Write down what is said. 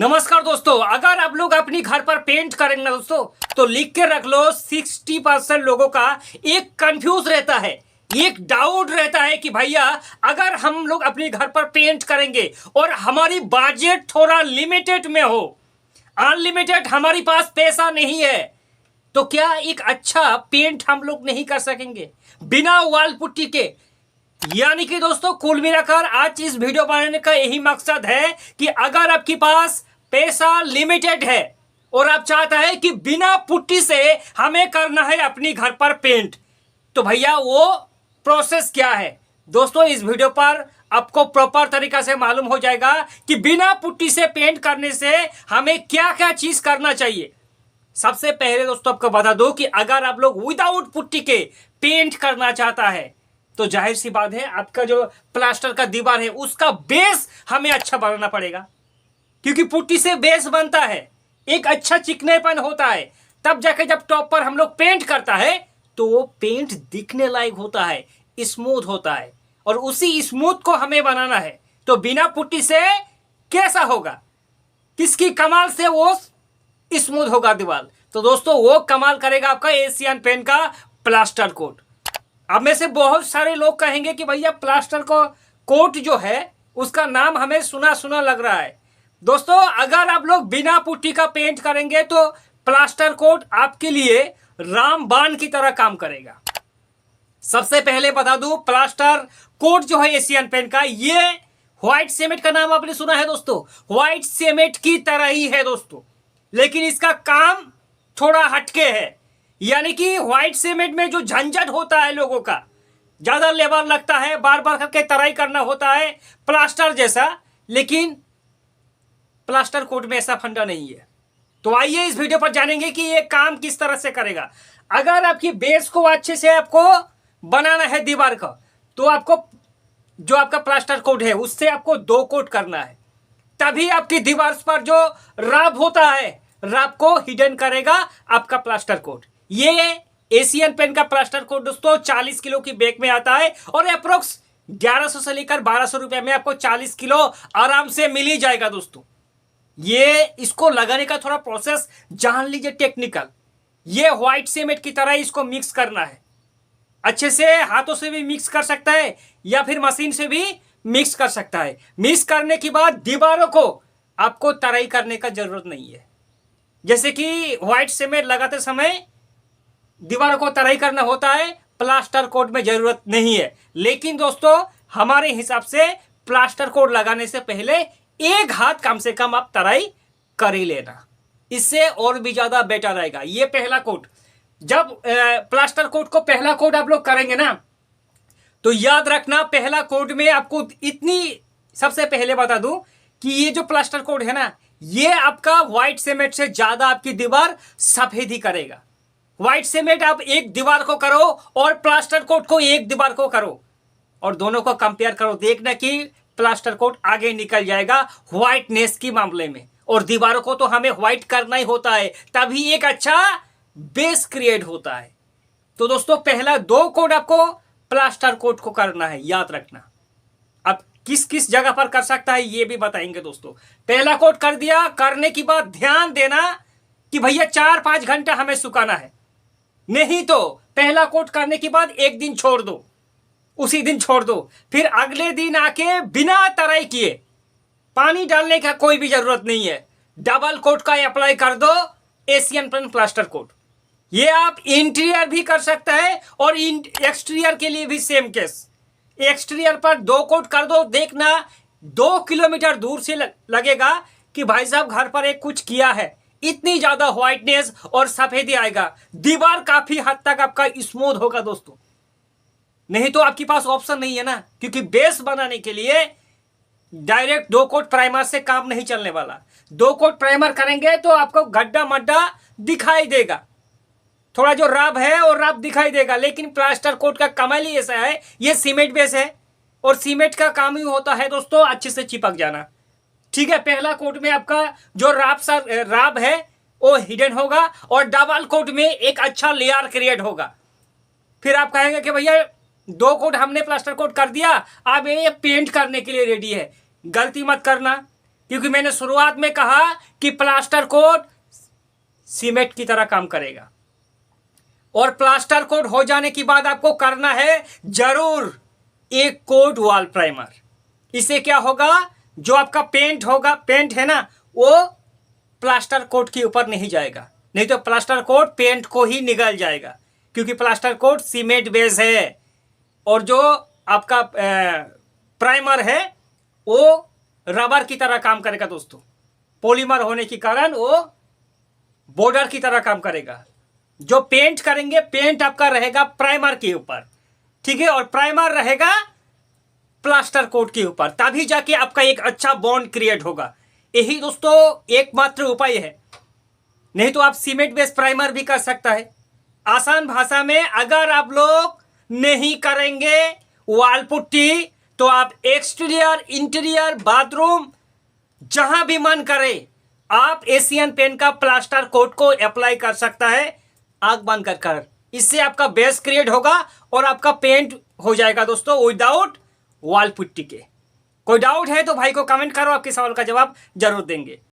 नमस्कार दोस्तों, अगर आप लोग अपनी घर पर पेंट करेंगे ना दोस्तों, तो लिख के रख लो 60% लोगों का एक कंफ्यूज रहता है, एक डाउट रहता है कि भैया अगर हम लोग अपने घर पर पेंट करेंगे और हमारी बजट थोड़ा लिमिटेड में हो, अनलिमिटेड हमारी पास पैसा नहीं है, तो क्या एक अच्छा पेंट हम लोग नहीं कर सकेंगे बिना वॉल पुट्टी के। यानी कि दोस्तों कुल मिलाकर आज इस वीडियो बनाने का यही मकसद है कि अगर आपके पास पैसा लिमिटेड है और आप चाहता है कि बिना पुट्टी से हमें करना है अपनी घर पर पेंट, तो भैया वो प्रोसेस क्या है दोस्तों, इस वीडियो पर आपको प्रॉपर तरीका से मालूम हो जाएगा कि बिना पुट्टी से पेंट करने से हमें क्या क्या चीज करना चाहिए। सबसे पहले दोस्तों आपको बता दो कि अगर आप लोग विदाउट पुट्टी के पेंट करना चाहता है तो जाहिर सी बात है आपका जो प्लास्टर का दीवार है उसका बेस हमें अच्छा बनाना पड़ेगा, क्योंकि पुट्टी से बेस बनता है, एक अच्छा चिकनेपन होता है, तब जाके जब टॉप पर हम लोग पेंट करता है तो वो पेंट दिखने लायक होता है, स्मूथ होता है, और उसी स्मूथ को हमें बनाना है। तो बिना पुट्टी से कैसा होगा, किसकी कमाल से वो स्मूथ होगा दीवार, तो दोस्तों वो कमाल करेगा आपका एशियन पेंट का प्लास्टर कोट। अब में से बहुत सारे लोग कहेंगे कि भैया प्लास्टर को कोट जो है उसका नाम हमें सुना सुना लग रहा है। दोस्तों अगर आप लोग बिना पुट्टी का पेंट करेंगे तो प्लास्टर कोट आपके लिए रामबाण की तरह काम करेगा। सबसे पहले बता दूं, प्लास्टर कोट जो है एशियन पेंट का, ये व्हाइट सीमेंट का नाम आपने सुना है दोस्तों, व्हाइट सीमेंट की तरह ही है दोस्तों, लेकिन इसका काम थोड़ा हटके है। यानी कि व्हाइट सीमेंट में जो झंझट होता है लोगों का, ज्यादा लेबर लगता है, बार बार करके तराई करना होता है प्लास्टर जैसा, लेकिन प्लास्टर कोट में ऐसा फंडा नहीं है। तो आइए इस वीडियो पर जानेंगे कि ये काम किस तरह से करेगा। अगर आपकी बेस को अच्छे से आपको बनाना है दीवार का, तो आपको जो आपका प्लास्टर कोट है उससे आपको 2 कोट करना है, तभी आपकी दीवार पर जो राब होता है राब को हिडन करेगा आपका प्लास्टर कोट। ये एशियन पेंट का प्लास्टर कोट दोस्तों 40 किलो की बैग में आता है और अप्रोक्स 1100 से लेकर 1200 रुपए में आपको 40 किलो आराम से मिल ही जाएगा दोस्तों। ये इसको लगाने का थोड़ा प्रोसेस जान लीजिए टेक्निकल। ये व्हाइट सीमेंट की तरह इसको मिक्स करना है, अच्छे से हाथों से भी मिक्स कर सकता है या फिर मशीन से भी मिक्स कर सकता है। मिक्स करने के बाद दीवारों को आपको तराई करने का जरूरत नहीं है, जैसे कि व्हाइट सीमेंट लगाते समय दीवारों को तराई करना होता है, प्लास्टर कोट में जरूरत नहीं है। लेकिन दोस्तों हमारे हिसाब से प्लास्टर कोट लगाने से पहले एक हाथ कम से कम आप तराई कर ही लेना, इससे और भी ज्यादा बेटर रहेगा। ये पहला कोट, जब प्लास्टर कोट को पहला कोट आप लोग करेंगे ना, तो याद रखना पहला कोट में आपको इतनी, सबसे पहले बता दूं कि ये जो प्लास्टर कोट है ना, ये आपका व्हाइट सीमेंट से ज्यादा आपकी दीवार सफेद ही करेगा। व्हाइट सीमेंट आप एक दीवार को करो और प्लास्टर कोट को एक दीवार को करो और दोनों को कंपेयर करो, देखना कि प्लास्टर कोट आगे निकल जाएगा व्हाइटनेस की मामले में। और दीवारों को तो हमें व्हाइट करना ही होता है, तभी एक अच्छा बेस क्रिएट होता है। तो दोस्तों पहला 2 कोट आपको प्लास्टर कोट को करना है, याद रखना। अब किस किस जगह पर कर सकता है ये भी बताएंगे दोस्तों। पहला कोट कर दिया, करने के बाद ध्यान देना कि भैया 4-5 घंटा हमें सुखाना है, नहीं तो पहला कोट करने के बाद एक दिन छोड़ दो, उसी दिन छोड़ दो, फिर अगले दिन आके बिना तराई किए, पानी डालने का कोई भी जरूरत नहीं है, डबल कोट का अप्लाई कर दो एशियन पेंट प्लास्टर कोट। ये आप इंटीरियर भी कर सकता है और एक्सटीरियर के लिए भी सेम केस। एक्सटीरियर पर 2 कोट कर दो, देखना 2 किलोमीटर दूर से लगेगा कि भाई साहब घर पर एक कुछ किया है, इतनी ज्यादा व्हाइटनेस और सफेदी आएगा, दीवार काफी हद तक आपका स्मूथ होगा दोस्तों। नहीं तो आपके पास ऑप्शन नहीं है ना, क्योंकि बेस बनाने के लिए डायरेक्ट 2 कोट प्राइमर से काम नहीं चलने वाला। 2 कोट प्राइमर करेंगे तो आपको गड्ढा मड्ढा दिखाई देगा, थोड़ा जो राब है और राब दिखाई देगा, लेकिन प्लास्टर कोट का कमाल ही ऐसा है, ये सीमेंट बेस है और सीमेंट का काम ही होता है दोस्तों अच्छे से चिपक जाना। ठीक है, पहला कोट में आपका जो राब है वो हिडन होगा और डबल कोट में एक अच्छा लेयर क्रिएट होगा। फिर आप कहेंगे कि भैया 2 कोट हमने प्लास्टर कोट कर दिया, अब ये पेंट करने के लिए रेडी है। गलती मत करना, क्योंकि मैंने शुरुआत में कहा कि प्लास्टर कोट सीमेंट की तरह काम करेगा। और प्लास्टर कोट हो जाने के बाद आपको करना है जरूर एक कोट वॉल प्राइमर। इससे क्या होगा, जो आपका पेंट होगा, पेंट है ना, वो प्लास्टर कोट के ऊपर नहीं जाएगा, नहीं तो प्लास्टर कोट पेंट को ही निगल जाएगा, क्योंकि प्लास्टर कोट सीमेंट बेस है और जो आपका प्राइमर है वो रबर की तरह काम करेगा दोस्तों। पॉलीमर होने के कारण वो बॉर्डर की तरह काम करेगा। जो पेंट करेंगे, पेंट आपका रहेगा प्राइमर के ऊपर, ठीक है, और प्राइमर रहेगा प्लास्टर कोट के ऊपर, तभी जाके आपका एक अच्छा बॉन्ड क्रिएट होगा। यही दोस्तों एकमात्र उपाय है। नहीं तो आप सीमेंट बेस्ड प्राइमर भी कर सकता है। आसान भाषा में, अगर आप लोग नहीं करेंगे वॉल पुट्टी तो आप एक्सटीरियर, इंटीरियर, बाथरूम जहां भी मन करे आप एशियन पेंट का प्लास्टर कोट को अप्लाई कर सकता है आंख बंद कर। इससे आपका बेस क्रिएट होगा और आपका पेंट हो जाएगा दोस्तों विदाउट वॉल पुट्टी के। कोई डाउट है तो भाई को कमेंट करो, आपके सवाल का जवाब जरूर देंगे।